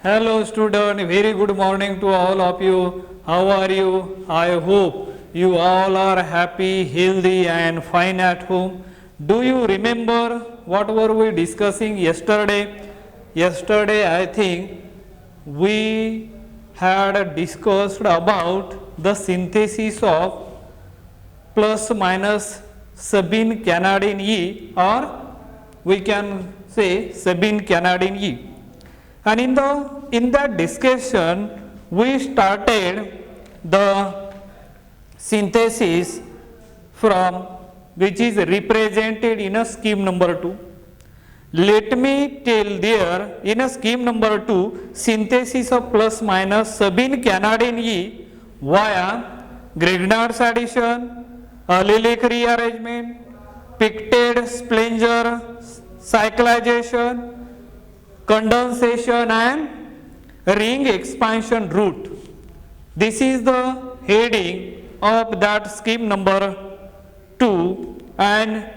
Hello student, very good morning to all of you. How are you? I hope you all are happy, healthy and fine at home. Do you remember what were we discussing yesterday? Yesterday I think we had discussed about the synthesis of plus minus Sabine Canadian E, or we can say Sabine Canadian E. And in that discussion we started the synthesis from which is represented in a scheme number 2. Let me tell there, in a scheme number 2, synthesis of plus minus Sabine Canadian E via Grignard's addition, allylic rearrangement, Pictet Splinger cyclization, condensation and ring expansion route. This is the heading of that scheme number 2, and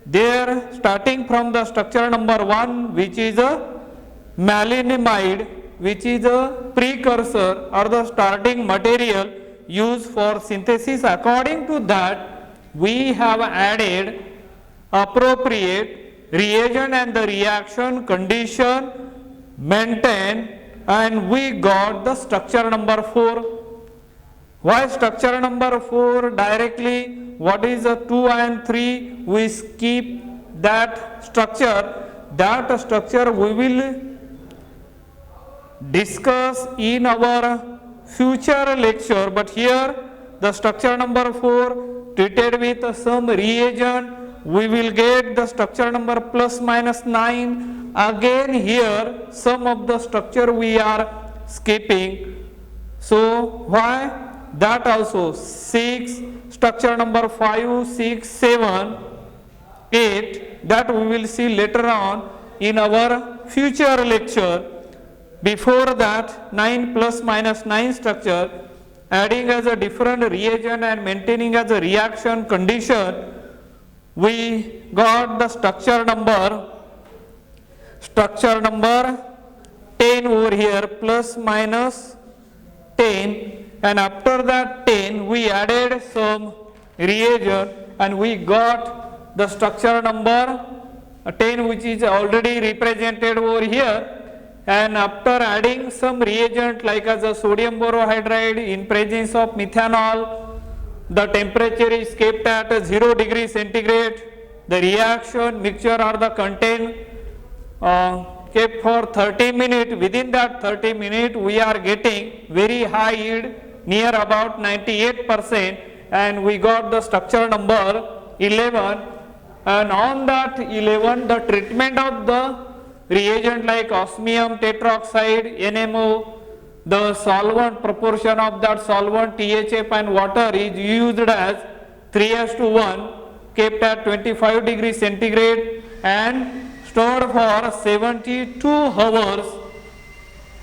there starting from the structure number 1, which is a maleimide, which is a precursor or the starting material used for synthesis. According to that, we have added appropriate reagent and the reaction condition maintained, and we got the structure number 4. Why structure number 4 directly? What is the 2 and 3? We skip that structure. That structure we will discuss in our future lecture, but here the structure number 4 treated with some reagent, we will get the structure number plus minus 9. Again here some of the structure we are skipping. So why? That also 6, structure number 5, 6, 7, 8, that we will see later on in our future lecture. Before that 9 plus minus 9 structure, adding as a different reagent and maintaining as a reaction condition, we got the structure number 10 over here, plus minus 10, and after that 10 we added some reagent and we got the structure number 10, which is already represented over here. And after adding some reagent like as a sodium borohydride in presence of methanol, the temperature is kept at 0 degree centigrade. The reaction mixture or the content kept for 30 minutes. Within that 30 minutes we are getting very high yield, near about 98%, and we got the structure number 11. And on that 11, the treatment of the reagent like osmium tetroxide, NMO, the solvent proportion of that solvent THF and water is used as 3:1, kept at 25 degrees centigrade and stored for 72 hours,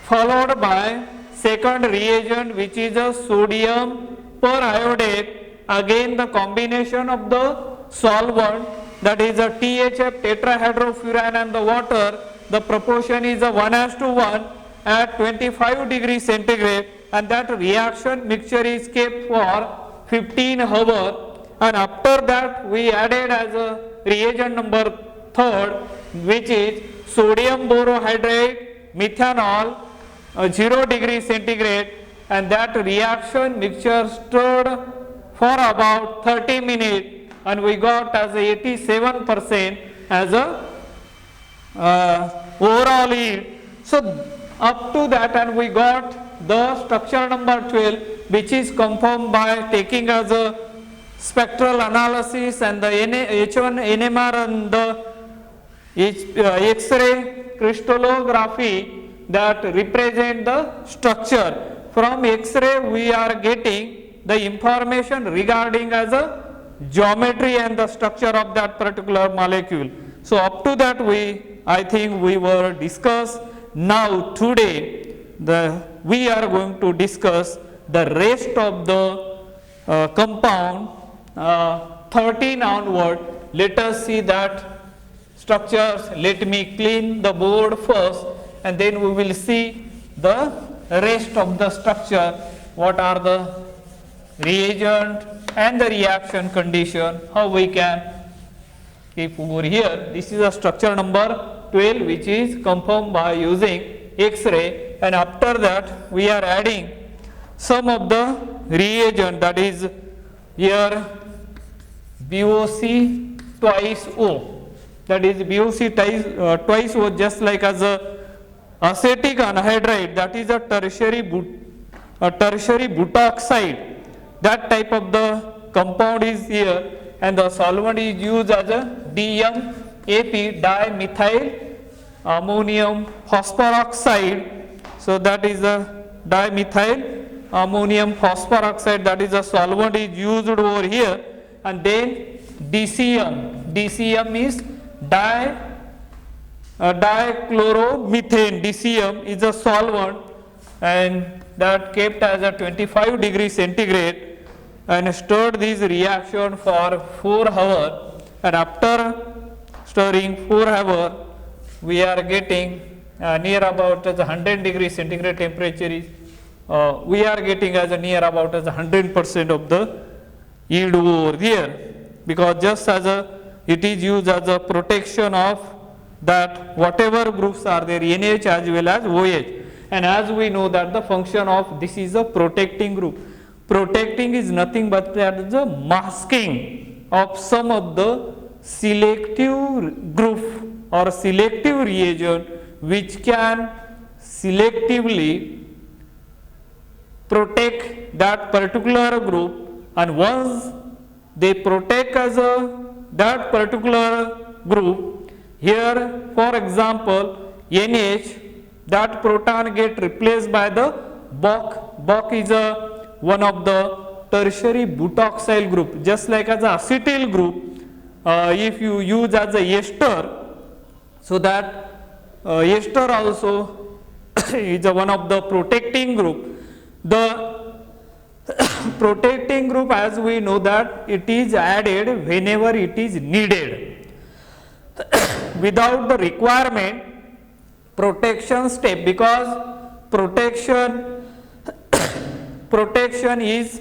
followed by second reagent, which is a sodium periodate. Again the combination of the solvent, that is a THF tetrahydrofuran and the water, the proportion is a 1:1 at 25 degrees centigrade, and that reaction mixture is kept for 15 hours, and after that we added as a reagent number 3rd, which is sodium borohydride, methanol, 0 degree centigrade, and that reaction mixture stirred for about 30 minutes, and we got as a 87% as a overall yield. So up to that, and we got the structure number 12, which is confirmed by taking as a spectral analysis and the H1 NMR and the X-ray crystallography that represent the structure. From X-ray we are getting the information regarding as a geometry and the structure of that particular molecule. So up to that I think we were discussed. Now today we are going to discuss the rest of the compound 13 onward. Let us see that structures. Let me clean the board first and then we will see the rest of the structure, what are the reagent and the reaction condition, how we can keep over here. This is a structure number 12 which is confirmed by using X-ray, and after that we are adding some of the reagent, that is here BOC twice O, that is BOC twice O, just like as a acetic anhydride, that is a tertiary butoxide, that type of the compound is here, and the solvent is used as a DMAP, dimethyl ammonium phosphoroxide. So that is a dimethyl ammonium phosphoroxide, that is a solvent is used over here, and then DCM is dichloromethane. DCM is a solvent, and that kept as a 25 degree centigrade and stirred this reaction for 4 hours, and after stirring 4 hours we are getting near about as 100 degree centigrade temperature is we are getting as a near about as 100% of the yield over here, because just as a it is used as a protection of that whatever groups are there, NH as well as OH. And as we know that the function of this is a protecting group. Protecting is nothing but that the masking of some of the selective group or selective reagent which can selectively protect that particular group, and once they protect as that particular group, here for example NH, that proton get replaced by the Boc. Boc is one of the tertiary butoxyl group, just like as a acetyl group. If you use as a ester, so that ester also is one of the protecting group. The protecting group, as we know that it is added whenever it is needed. Without the requirement protection step, because protection is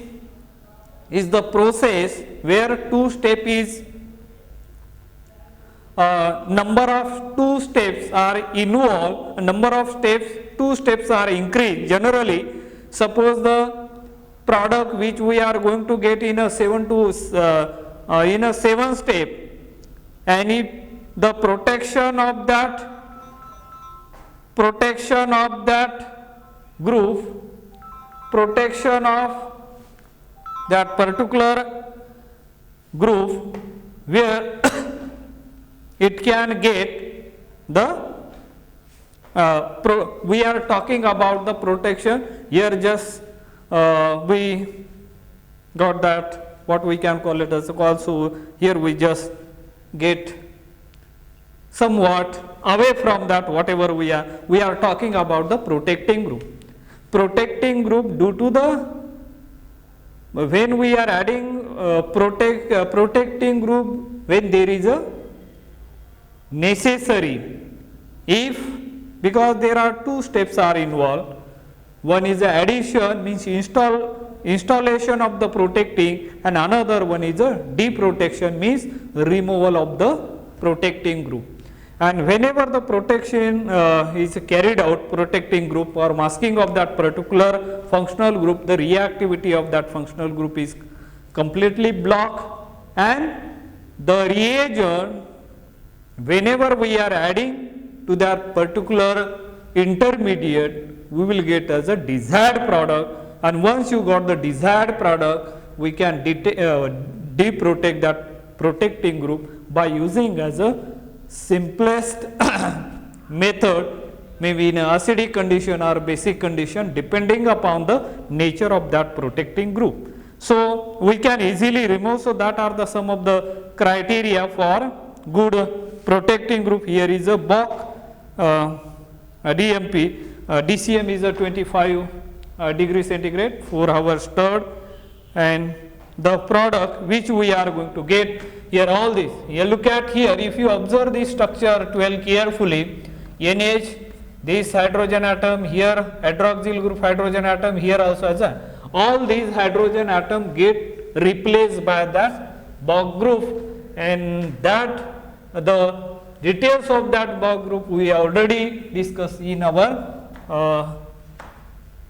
the process where two step is number of two steps are involved, number of steps, two steps are increased. Generally, suppose the product which we are going to get in a 7 step, and if the protection of that group, protection of that particular group where it can get the we are talking about the protection here, just we got that what we can call it as also here we just get somewhat away from that whatever we are talking about the protecting group. Protecting group, due to the when we are adding protecting group, when there is a necessary, if because there are two steps are involved, one is the addition means installation of the protecting, and another one is a deprotection means removal of the protecting group. And whenever the protection is carried out, protecting group or masking of that particular functional group, the reactivity of that functional group is completely blocked, and the reagent whenever we are adding to that particular intermediate, we will get as a desired product, and once you got the desired product, we can deprotect that protecting group by using as a simplest method, maybe in an acidic condition or basic condition, depending upon the nature of that protecting group. So we can easily remove. So that are the some of the criteria for good protecting group. Here is a Boc, DMP, DCM is a 25 degree centigrade, 4 hours stirred, and the product which we are going to get here, all this. You look at here, if you observe this structure 12 carefully, NH this hydrogen atom, here hydroxyl group hydrogen atom, here also as a, all these hydrogen atom get replaced by that Bohr group, and that the details of that Bohr group we already discussed in our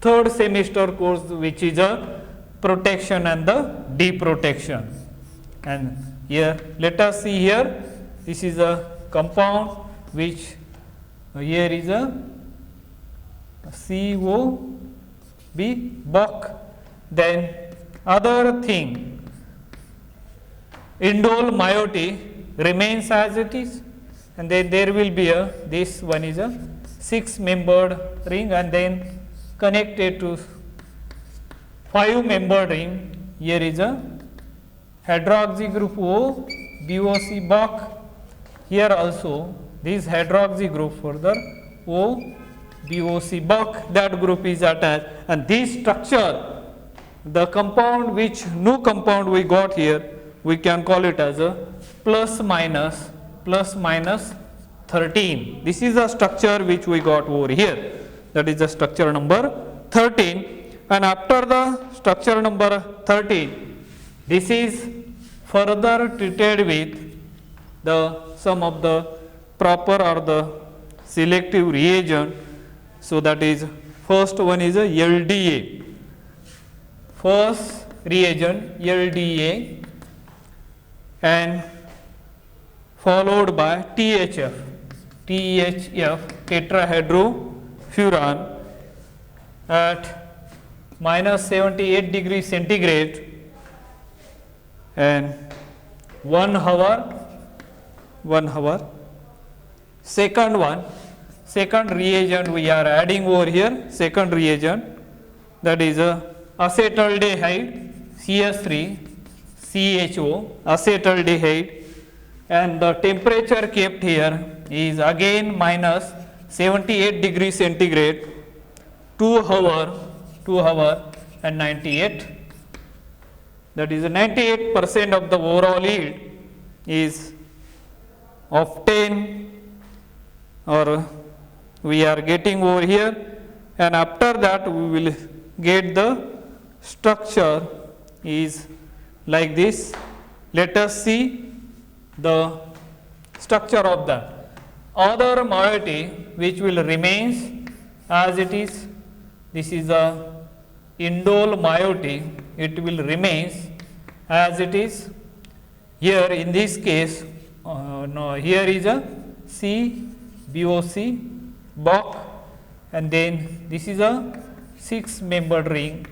third semester course, which is a protection and the deprotection. And here let us see here, this is a compound which here is a COB Bock. Then other thing, indole moiety remains as it is, and then there will be a, this one is a 6-membered ring, and then connected to 5-membered ring. Here is a hydroxy group O BOC Bock. Here also this hydroxy group further O BOC Bock, that group is attached, and this structure, the compound which new compound we got here, we can call it as a plus minus 13. This is the structure which we got over here, that is the structure number 13. And after the structure number 13, this is further treated with the some of the proper or the selective reagent. So that is, first one is a LDA, first reagent LDA, and followed by THF tetrahydrofuran at minus 78 degrees centigrade, and 1 hour. Second reagent we are adding over here, second reagent, that is a acetaldehyde CS3 CHO acetaldehyde, and the temperature kept here is again minus 78 degrees centigrade, 2 hour and 98, that is 98% of the overall yield is obtained, or we are getting over here. And after that we will get the structure is like this. Let us see the structure of that. Other moiety which will remains as it is, this is a indole moiety, it will remains as it is. Here in this case, no, here is a CBOC Bock, and then this is a 6-membered ring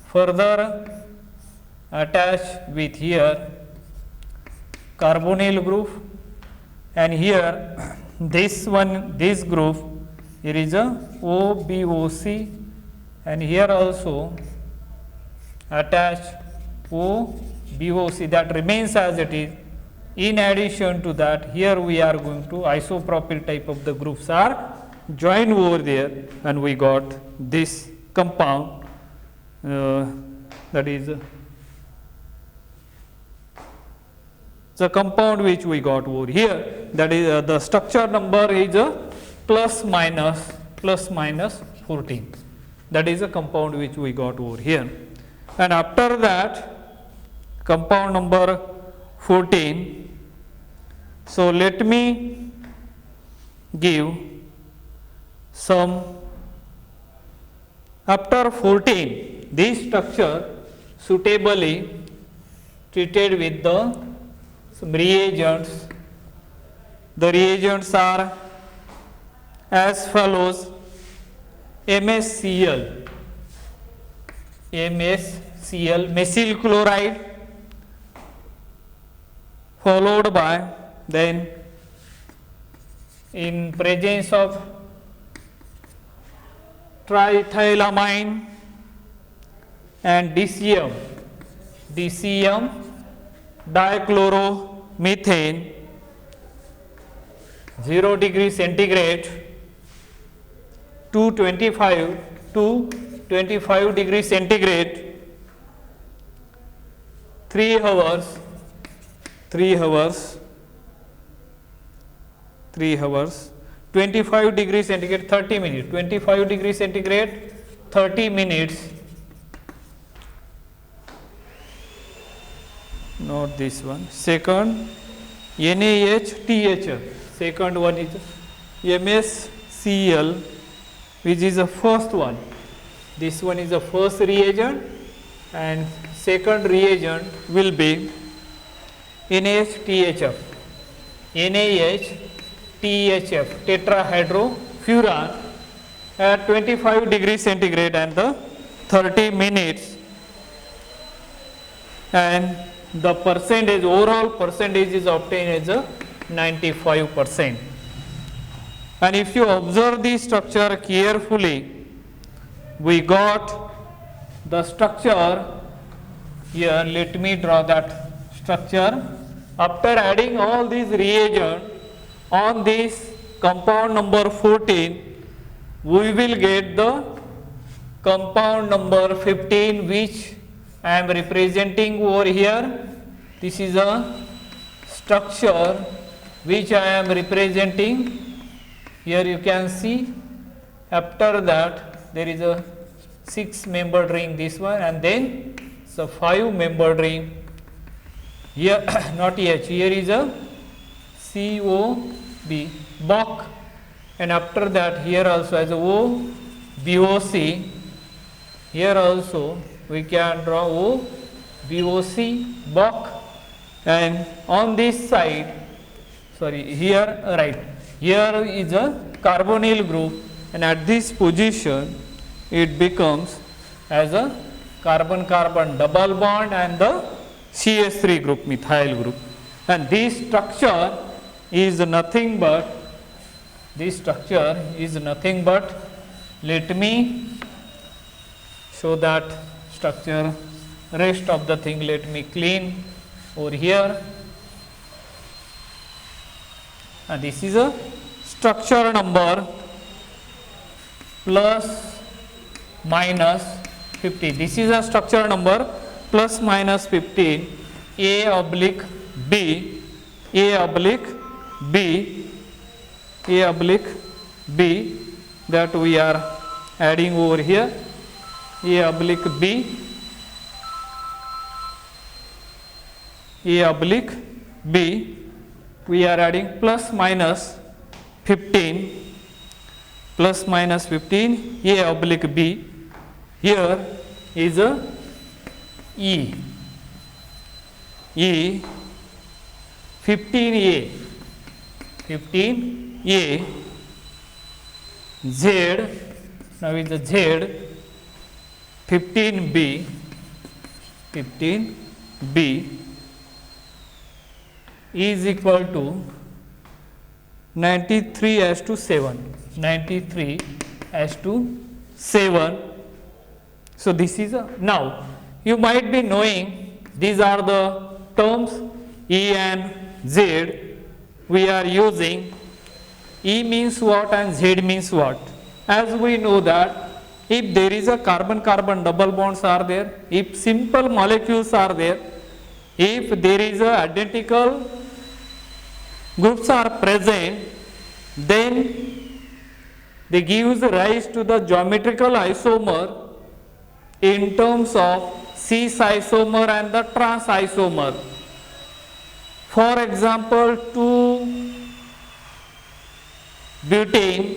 further attached with here carbonyl group, and here this one, this group, here is a OBOC, and here also attached OBOC, that remains as it is. In addition to that, here we are going to isopropyl type of the groups are joined over there, and we got this compound, that is the compound which we got over here, that is the structure number is a plus minus 14. That is a compound which we got over here. And after that, compound number 14. So let me give some. After 14, this structure suitably treated with the some reagents. The reagents are as follows: MsCl, methyl chloride, followed by, then in presence of triethylamine and DCM dichloromethane, 0 degree centigrade to 25 degree centigrade, 3 hours, 3 hours 25 degrees centigrade 30 minutes, 25 degrees centigrade 30 minutes, not this one. Second, NaHTHF, second one is MsCl, which is the first one. This one is the first reagent, and second reagent will be NaHTHF, NaHTHF, tetrahydrofuran at 25 degrees centigrade and the 30 minutes, and the percentage, overall percentage is obtained as a 95%. And if you observe the structure carefully, we got the structure here. Let me draw that structure. After adding all these reagents on this compound number 14, we will get the compound number 15, which I am representing over here. This is a structure which I am representing. Here you can see. After that there is a 6-membered ring, this one, and then it's a 5-membered ring. Here not H, here is a COB, BOC, and after that here also as a O, BOC. Here also we can draw O, BOC, BOC, and on this side, sorry, here, right, here is a carbonyl group, and at this position it becomes as a carbon-carbon double bond and the CH3 group, methyl group. And this structure is nothing but, let me show that structure, rest of the thing let me clean over here. And this is a structure number plus minus 50. This is a structure number plus minus 15, A oblique B, A oblique B, A oblique B, that we are adding over here, A oblique B, A oblique B, we are adding plus minus 15, plus minus 15, A oblique B. Here is a E, 15A, 15A, Z, now is the Z, 15B, 15B is equal to 93:7, 93:7. So this is a, now you might be knowing these are the terms E and Z we are using. E means what and Z means what? As we know that if there is a carbon-carbon double bonds are there, if simple molecules are there, if there is a identical groups are present, then they gives rise to the geometrical isomer in terms of cis isomer and the trans isomer. For example, 2-butane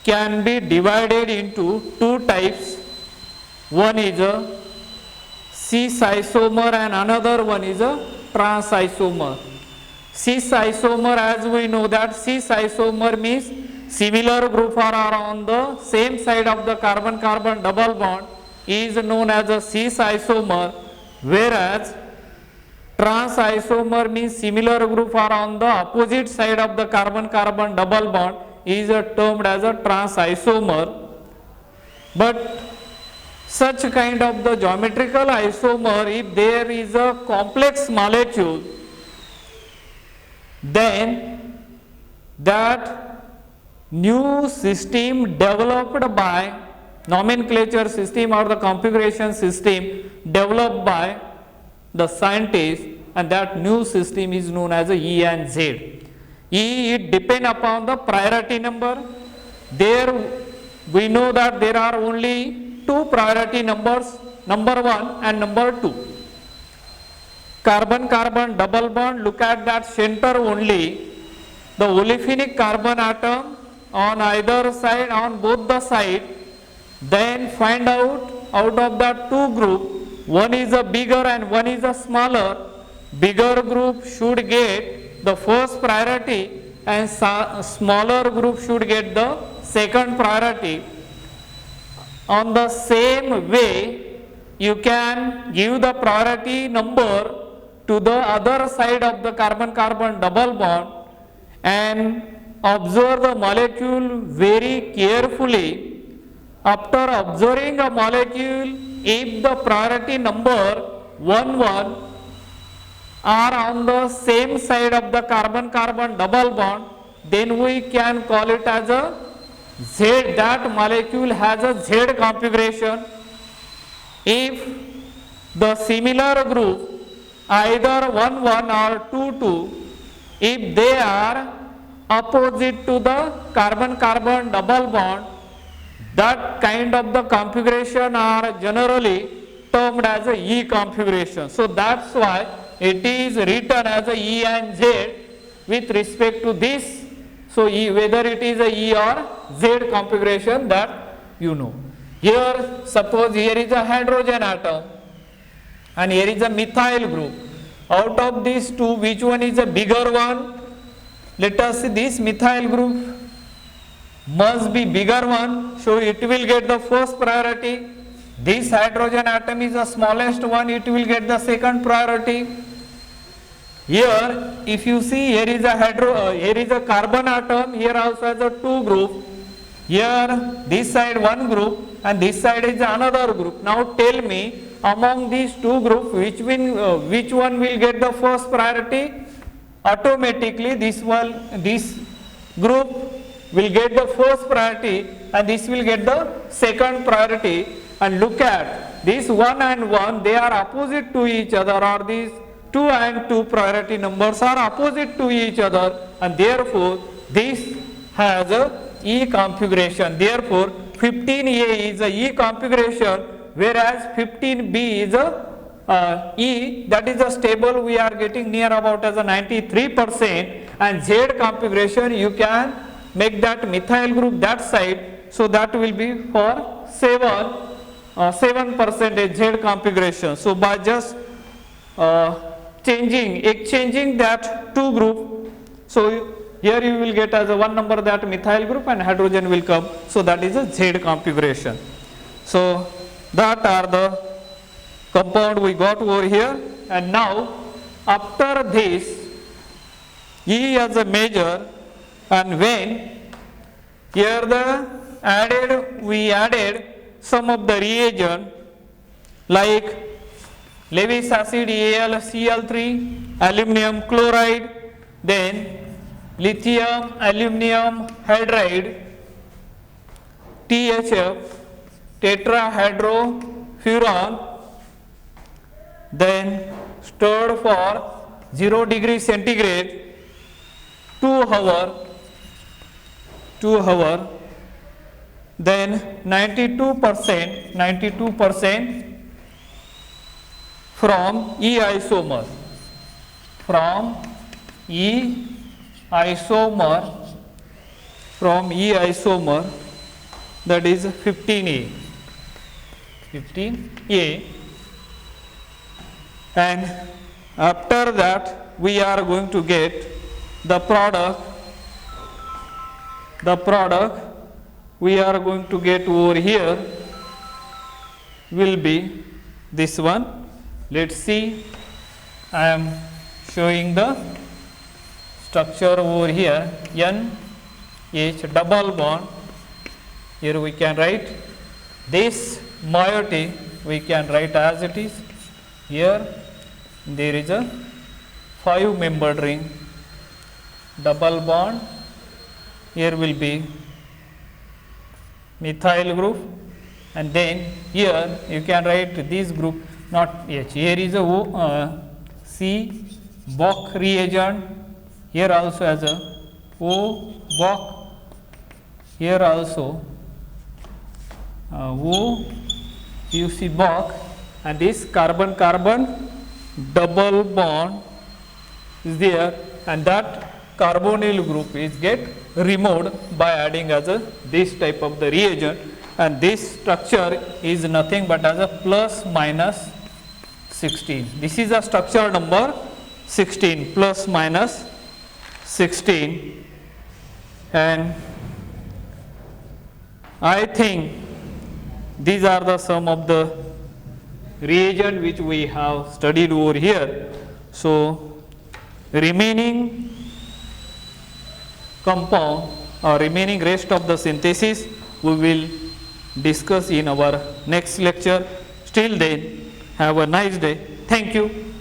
can be divided into two types. One is a cis isomer and another one is a trans isomer. Cis isomer, as we know that cis isomer means similar group are on the same side of the carbon-carbon double bond, is known as a cis isomer, whereas trans isomer means similar group are on the opposite side of the carbon-carbon double bond, is termed as a trans isomer. But such kind of the geometrical isomer, if there is a complex molecule, then that new system developed by nomenclature system or the configuration system developed by the scientist, and that new system is known as a E and Z. E, it depend upon the priority number. There we know that there are only two priority numbers, number 1 and number 2. Carbon carbon double bond, look at that center only. The olefinic carbon atom on either side, on both the side, then find out of that two group, one is a bigger and one is a smaller. Bigger group should get the first priority and smaller group should get the second priority. On the same way, you can give the priority number to the other side of the carbon carbon double bond and observe the molecule very carefully. After observing a molecule, if the priority number 1 1 are on the same side of the carbon carbon double bond, then we can call it as a Z, that molecule has a Z configuration. If the similar group either 1 1 or 2 2, if they are opposite to the carbon carbon double bond, that kind of the configuration are generally termed as a E configuration. So that's why it is written as a E and Z with respect to this. So whether it is a E or Z configuration, that you know. Here suppose here is a hydrogen atom and here is a methyl group. Out of these two, which one is a bigger one? Let us see, this methyl group must be bigger one, so it will get the first priority. This hydrogen atom is the smallest one, it will get the second priority. Here if you see, here is a carbon atom, here also has a two group. Here this side one group and this side is another group. Now tell me, among these two groups, which one will get the first priority? Automatically this group will get the first priority and this will get the second priority. And look at this 1 and 1, they are opposite to each other, or these 2 and 2 priority numbers are opposite to each other, and therefore this has a E configuration. Therefore 15A is a E configuration, whereas 15B is a E, that is a stable, we are getting near about as a 93%, and Z configuration you can make that methyl group that side, so that will be for 7% Z configuration. So by just exchanging that two group, so here you will get as a one number that methyl group and hydrogen will come, so that is a Z configuration. So that are the compound we got over here. And now after this, E as a major, and when here we added some of the reagent like Lewis acid AlCl3, aluminum chloride, then lithium aluminum hydride, THF, tetrahydrofuran, then stirred for 0 degree centigrade 2 hour, then 92% from E isomer, that is 15A, and after that we are going to get the product we are going to get over here will be this one. Let's see, I am showing the structure over here, NH double bond. Here we can write this moiety, we can write as it is. Here there is a 5-membered ring, double bond. Here will be methyl group, and then here you can write this group, not H. Here is a C Bock reagent, here also has a O Boc. Here also O you see Boc, and this carbon carbon double bond is there, and that carbonyl group is get removed by adding as a this type of the reagent, and this structure is nothing but as a plus minus 16. This is a structure number 16, plus minus 16, and I think these are the some of the reagent which we have studied over here. So remaining compound or remaining rest of the synthesis we will discuss in our next lecture. Till then, have a nice day. Thank you.